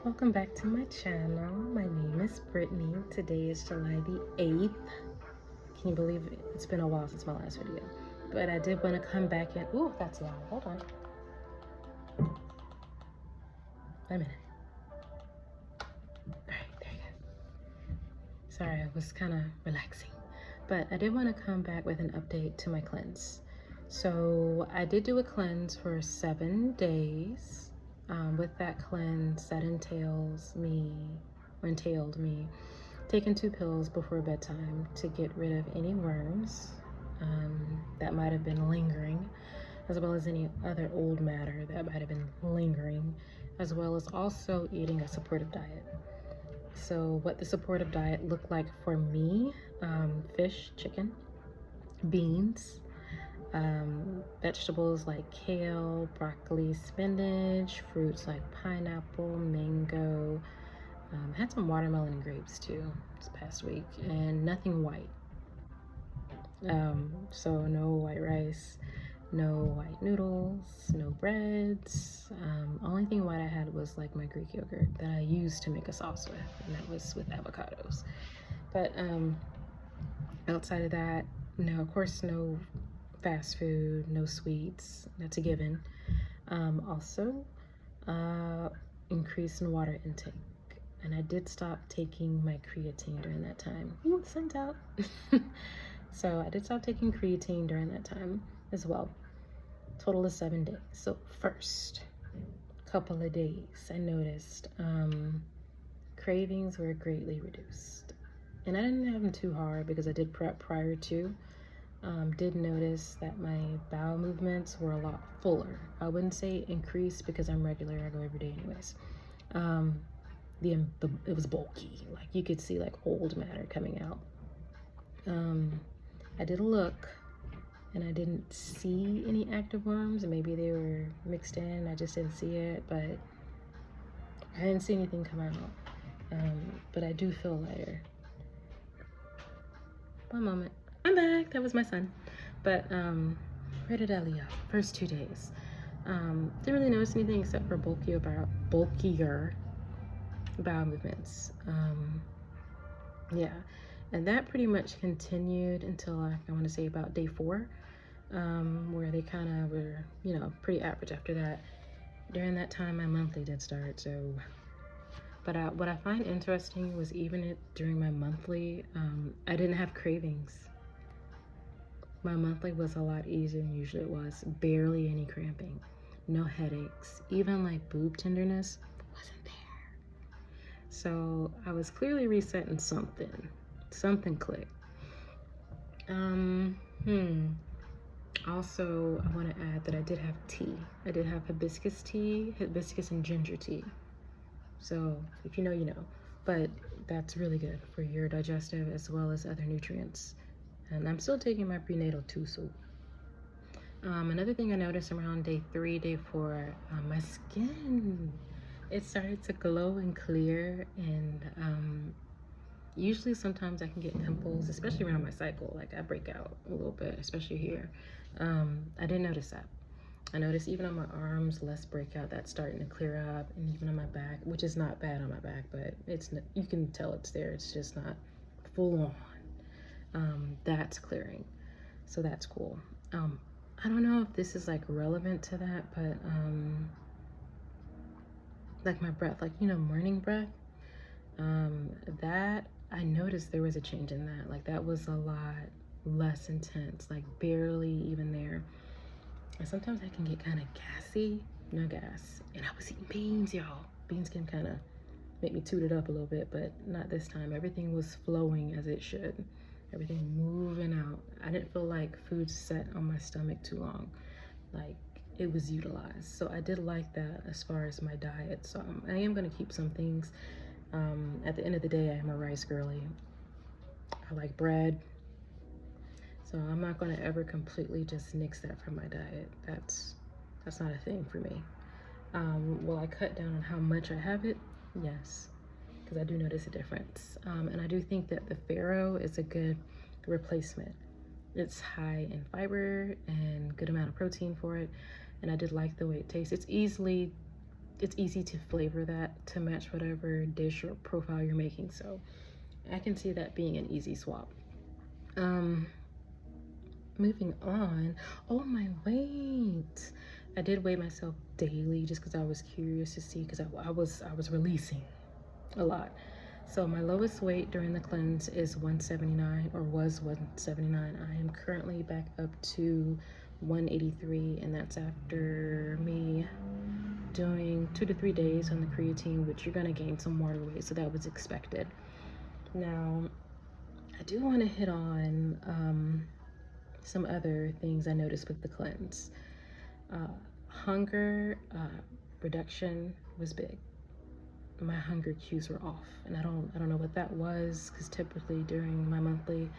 Welcome back to my channel. My name is Brittany. Today is July the 8th. Can you believe it? It's been a while since my last video. But I did want to come back and... Ooh, that's loud. Hold on. A minute. Alright, there you go. Sorry, I was kind of relaxing. But I did want to come back with an update to my cleanse. So I did do a cleanse for 7 days. With that cleanse, that entailed me taking 2 pills before bedtime to get rid of any worms that might have been lingering, as well as any other old matter that might have been lingering, as well as also eating a supportive diet. So what the supportive diet looked like for me, fish, chicken, beans, vegetables like kale, broccoli, spinach, fruits like pineapple, mango, had some watermelon and grapes too this past week, and nothing white. So no white rice, no white noodles, no breads. Only thing white I had was like my Greek yogurt that I used to make a sauce with, and that was with avocados. But outside of that, no, of course, no fast food, no sweets, that's a given. Also, increase in water intake. And I did stop taking my creatine during that time. Ooh, the sun's out. So I did stop taking creatine during that time as well. Total of 7 days. So first couple of days, I noticed cravings were greatly reduced. And I didn't have them too hard because I did prep prior to. Did notice that my bowel movements were a lot fuller. I wouldn't say increased because I'm regular, I go every day anyways. It was bulky, like you could see like old matter coming out. I did look and I didn't see any active worms. Maybe they were mixed in, I just didn't see it, but I didn't see anything come out. But I do feel lighter. One moment. I'm back. That was my son. But where did I leave off? First 2 days. Didn't really notice anything except for bulkier bowel movements. Yeah, and that pretty much continued until I want to say about day 4, where they kind of were, pretty average after that. During that time, my monthly did start. So, but what I find interesting was even during my monthly, I didn't have cravings. My monthly was a lot easier than usually it was. Barely any cramping, no headaches, even like boob tenderness wasn't there. So I was clearly resetting something. Something clicked. Also, I want to add that I did have tea. I did have hibiscus tea, hibiscus and ginger tea. So if you know, you know. But that's really good for your digestive as well as other nutrients. And I'm still taking my prenatal too, so. Another thing I noticed around day 3, day 4, my skin, it started to glow and clear, and usually sometimes I can get pimples, especially around my cycle. Like I break out a little bit, especially here. I didn't notice that. I noticed even on my arms, less breakout, that's starting to clear up, and even on my back, which is not bad on my back, but you can tell it's there. It's just not full on. That's clearing, so that's cool. I don't know if this is like relevant to that, but like my breath, like morning breath, that I noticed there was a change in that. Like that was a lot less intense, like barely even there. And sometimes I can get kind of gassy, no gas, and I was eating beans, y'all. Beans can kind of make me toot it up a little bit, but not this time. Everything was flowing as it should. Everything moving out. I didn't feel like food sat on my stomach too long. Like it was utilized. So I did like that as far as my diet. So I am gonna keep some things. At the end of the day, I am a rice girly. I like bread. So I'm not gonna ever completely just nix that from my diet. That's not a thing for me. Will I cut down on how much I have it? Yes. Because I do notice a difference. And I do think that the farro is a good replacement. It's high in fiber and good amount of protein for it. And I did like the way it tastes. It's easily it's easy to flavor that to match whatever dish or profile you're making. So I can see that being an easy swap. Moving on. Oh, my weight. I did weigh myself daily just because I was curious to see, because I was releasing a lot. So my lowest weight during the cleanse is 179, or was 179. I am currently back up to 183, and that's after me doing 2 to 3 days on the creatine, which you're gonna gain some water weight, so that was expected. Now, I do want to hit on some other things I noticed with the cleanse. Hunger reduction was big. My hunger cues were off, and I don't know what that was, because typically during my monthly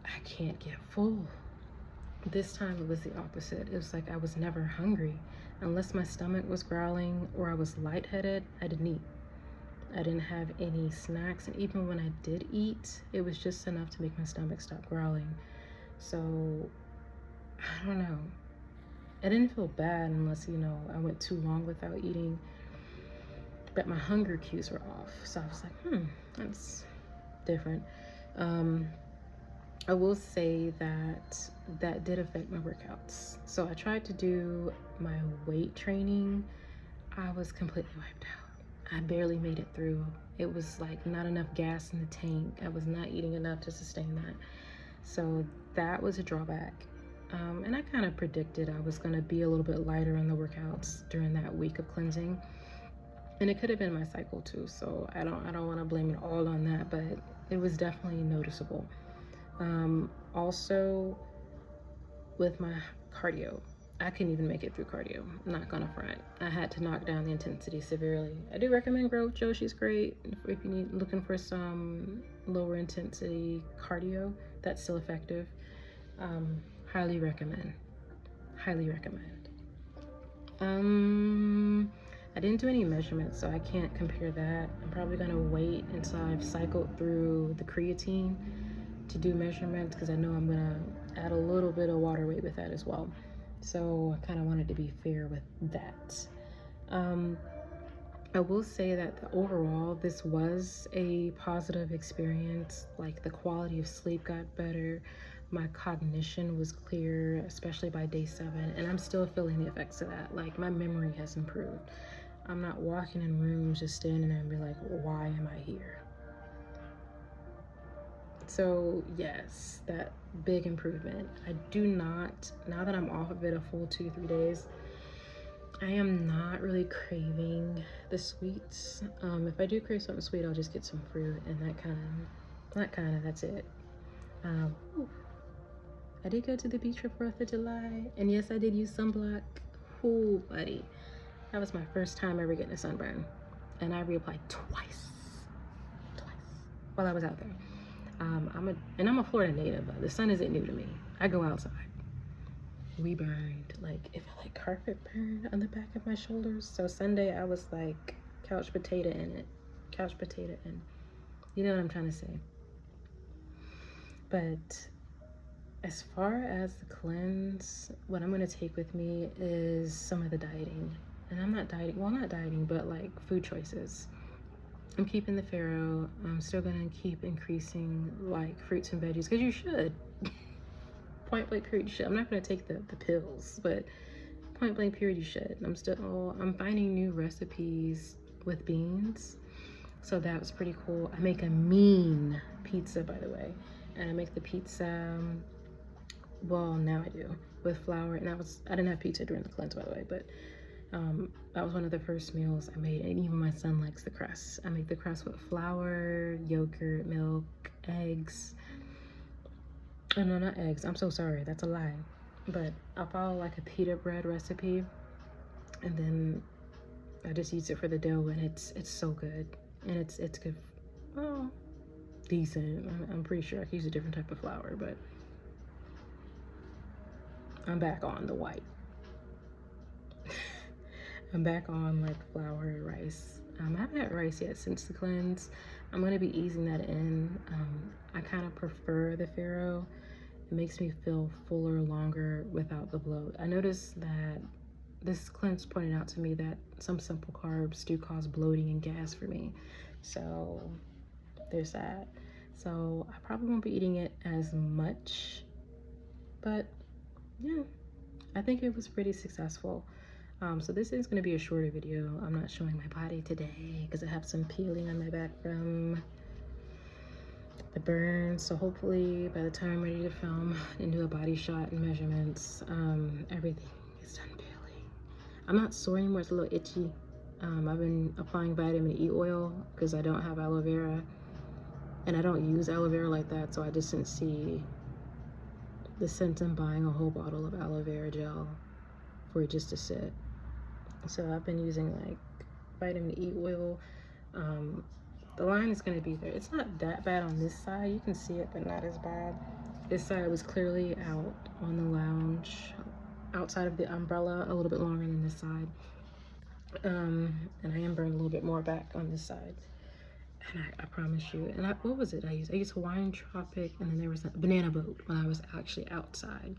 I can't get full. This time it was the opposite. It was like I was never hungry unless my stomach was growling or I was lightheaded. I didn't eat. I didn't have any snacks, and even when I did eat, it was just enough to make my stomach stop growling. So I don't know, I didn't feel bad unless, you know, I went too long without eating, but my hunger cues were off. So I was like, that's different. I will say that that did affect my workouts. So I tried to do my weight training. I was completely wiped out. I barely made it through. It was like not enough gas in the tank. I was not eating enough to sustain that. So that was a drawback. And I kind of predicted I was going to be a little bit lighter on the workouts during that week of cleansing. And it could have been my cycle too. So I don't want to blame it all on that, but it was definitely noticeable. Also with my cardio, I couldn't even make it through cardio. I'm not gonna front. I had to knock down the intensity severely. I do recommend Growth Joe. She's great if you need looking for some lower intensity cardio that's still effective. Highly recommend. Highly recommend. I didn't do any measurements, so I can't compare that. I'm probably gonna wait until I've cycled through the creatine to do measurements, because I know I'm gonna add a little bit of water weight with that as well. So I kind of wanted to be fair with that. I will say that overall, this was a positive experience. Like, the quality of sleep got better. My cognition was clear, especially by day 7. And I'm still feeling the effects of that. Like, my memory has improved. I'm not walking in rooms just standing there and be like, why am I here? So yes, that big improvement. I do not, now that I'm off of it a full 2-3 days, I am not really craving the sweets. If I do crave something sweet, I'll just get some fruit, and that's it. I did go to the beach for 4th of July, and yes, I did use sunblock. Ooh, buddy. That was my first time ever getting a sunburn, and I reapplied twice while I was out there. I'm a Florida native. The sun isn't new to me. I go outside. We burned, like, it felt like carpet burned on the back of my shoulders. So Sunday I was like couch potato in it. You know what I'm trying to say. But as far as the cleanse, what I'm going to take with me is some of the dieting. And I'm not dieting, but like food choices. I'm keeping the farro. I'm still gonna keep increasing like fruits and veggies, because you should. Point blank period, you should. I'm not gonna take the pills, but point blank period, you should. I'm finding new recipes with beans, so that was pretty cool. I make a mean pizza, by the way, and I make the pizza. Well, now I do, with flour, and I didn't have pizza during the cleanse, by the way, but that was one of the first meals I made, and even my son likes the crust. I make the crust with flour, yogurt, milk, eggs. Oh, no, not eggs. I'm so sorry. That's a lie. But I follow like a pita bread recipe, and then I just use it for the dough, and it's so good, and it's good. Well, decent. I'm pretty sure I can use a different type of flour, but I'm back on the white. I'm back on like flour and rice. I haven't had rice yet since the cleanse. I'm gonna be easing that in. I kind of prefer the farro. It makes me feel fuller longer without the bloat. I noticed that this cleanse pointed out to me that some simple carbs do cause bloating and gas for me. So there's that. So I probably won't be eating it as much, but yeah, I think it was pretty successful. So this is going to be a shorter video. I'm not showing my body today because I have some peeling on my back from the burn. So hopefully by the time I'm ready to film and do a body shot and measurements, everything is done peeling. I'm not sore anymore. It's a little itchy. I've been applying vitamin E oil because I don't have aloe vera, and I don't use aloe vera like that, so I just didn't see the sense in buying a whole bottle of aloe vera gel for it just to sit. So I've been using like vitamin E oil. The line is going to be there. It's not that bad on this side. You can see it, but not as bad. This side was clearly out on the lounge, outside of the umbrella, a little bit longer than this side. And I am burning a little bit more back on this side. And I promise you, and what was it I used? I used Hawaiian Tropic, and then there was a banana boat when I was actually outside.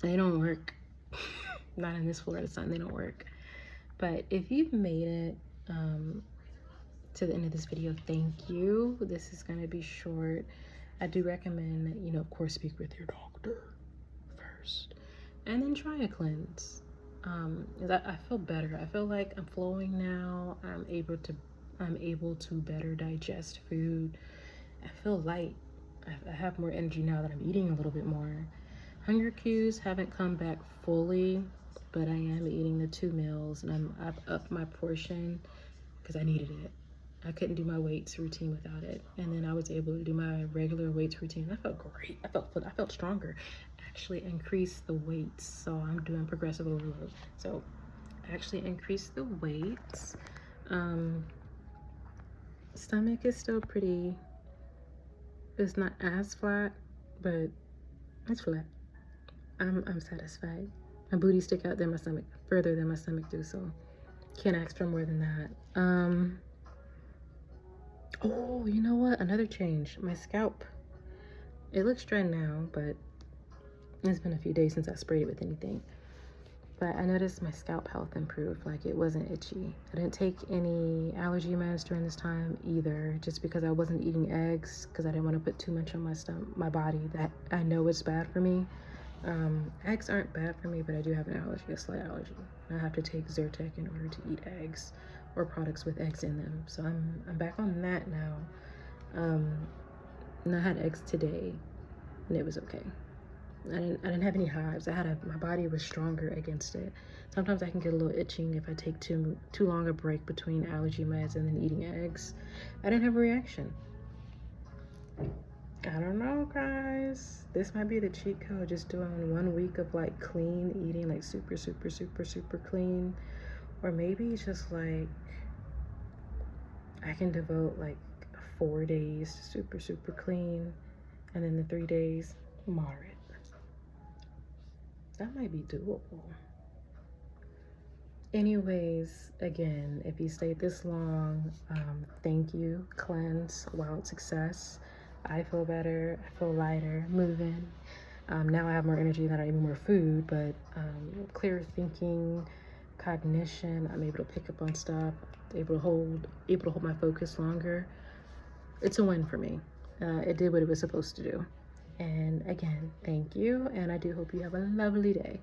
They don't work. Not in this Florida sun, they don't work. But if you've made it to the end of this video, thank you. This is going to be short. I do recommend that, you know, of course, speak with your doctor first, and then try a cleanse. I feel better. I feel like I'm flowing now. I'm able to better digest food. I feel light. I have more energy now that I'm eating a little bit more. Hunger cues haven't come back fully, but I am eating the 2 meals, and I've upped my portion because I needed it. I couldn't do my weights routine without it, and then I was able to do my regular weights routine. I felt great. I felt stronger. Actually increased the weights, so I'm doing progressive overload. So I actually increased the weights. Stomach is still pretty. It's not as flat, but it's flat. I'm satisfied. My booty stick out than my stomach, further than my stomach do, so can't ask for more than that. Oh, you know what? Another change. My scalp. It looks dry now, but it's been a few days since I sprayed it with anything. But I noticed my scalp health improved. Like, it wasn't itchy. I didn't take any allergy meds during this time either, just because I wasn't eating eggs, because I didn't want to put too much on my body that I know is bad for me. Eggs aren't bad for me, but I do have an allergy, a slight allergy. I have to take Zyrtec in order to eat eggs or products with eggs in them. So I'm back on that now. And I had eggs today, and it was okay. I didn't have any hives. My body was stronger against it. Sometimes I can get a little itching if I take too long a break between allergy meds and then eating eggs. I didn't have a reaction. I don't know, guys. This might be the cheat code, just doing 1 week of like clean eating, like super clean. Or maybe it's just like I can devote like 4 days to super clean, and then the 3 days moderate. That might be doable. Anyways, again, if you stayed this long, thank you. Cleanse, wild success. I feel better. I feel lighter, moving. Now I have more energy, not even more food, but clearer thinking, cognition. I'm able to pick up on stuff. Able to hold my focus longer. It's a win for me. It did what it was supposed to do. And again, thank you, and I do hope you have a lovely day.